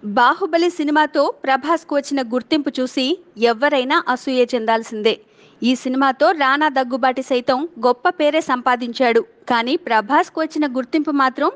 బాహుబలి సినిమాతో ప్రభాస్కు వచ్చిన గుర్తింపు చూసి ఎవ్వరైనా అసూయ చెందాల్సిందే. ఈ సినిమాతో రానా దగ్గుబాటి సైతం గొప్ప పేరే సంపాదించాడు. కానీ ప్రభాస్కు వచ్చిన గుర్తింపు మాత్రం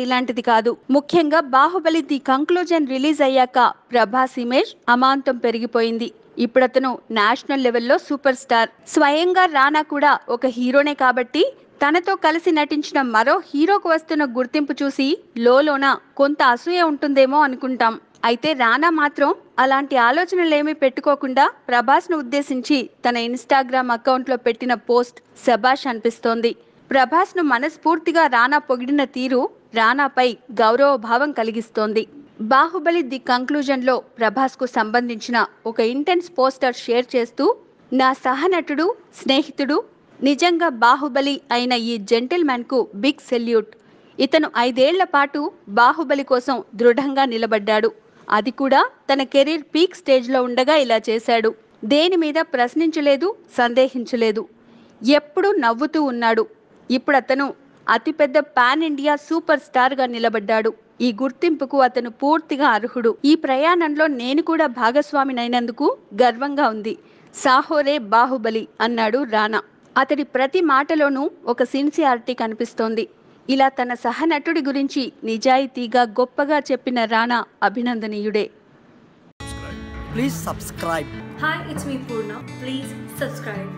ఇలాంటిది కాదు. ముఖ్యంగా బాహుబలి ది కంక్లూజన్ రిలీజ్ అయ్యాక ప్రభాస్ ఇమేజ్ అమాంతం పెరిగిపోయింది. ఇప్పుడతను నేషనల్ లెవెల్లో సూపర్ స్టార్. స్వయంగా రానా కూడా ఒక హీరోనే కాబట్టి తనతో కలిసి నటించిన మరో హీరోకు వస్తున్న గుర్తింపు చూసి లోలోన కొంత అసూయ ఉంటుందేమో అనుకుంటాం. అయితే రానా మాత్రం అలాంటి ఆలోచనలేమీ పెట్టుకోకుండా ప్రభాస్ను ఉద్దేశించి తన ఇన్స్టాగ్రామ్ అకౌంట్లో పెట్టిన పోస్ట్ శభాష్ అనిపిస్తోంది. ప్రభాస్ను మనస్ఫూర్తిగా రానా పొగిడిన తీరు రానాపై గౌరవ భావం కలిగిస్తోంది. బాహుబలి ది కంక్లూజన్లో ప్రభాస్కు సంబంధించిన ఒక ఇంటెన్స్ పోస్టర్ షేర్ చేస్తూ, నా సహనటుడు, స్నేహితుడు, నిజంగా బాహుబలి అయిన ఈ జెంటిల్మెన్కు బిగ్ సెల్యూట్. ఇతను 5 ఏళ్ల పాటు బాహుబలి కోసం దృఢంగా నిలబడ్డాడు. అది కూడా తన కెరీర్ పీక్ స్టేజ్లో ఉండగా ఇలా చేశాడు. దేని మీద ప్రశ్నించలేదు, సందేహించలేదు. ఎప్పుడూ నవ్వుతూ ఉన్నాడు. ఇప్పుడు అతను అతిపెద్ద పాన్ ఇండియా సూపర్ స్టార్గా నిలబడ్డాడు. ఈ గుర్తింపుకు అతను పూర్తిగా అర్హుడు. ఈ ప్రయాణంలో నేను కూడా భాగస్వామినైనందుకు గర్వంగా ఉంది. సాహోరే బాహుబలి అన్నాడు రానా. అతడి ప్రతి మాటలోనూ ఒక సిన్సియారిటీ కనిపిస్తోంది. ఇలా తన సహనటుడి గురించి నిజాయితీగా గొప్పగా చెప్పిన రానా అభినందనీయుడే. Please subscribe. Hi, it's me Purna. Please subscribe.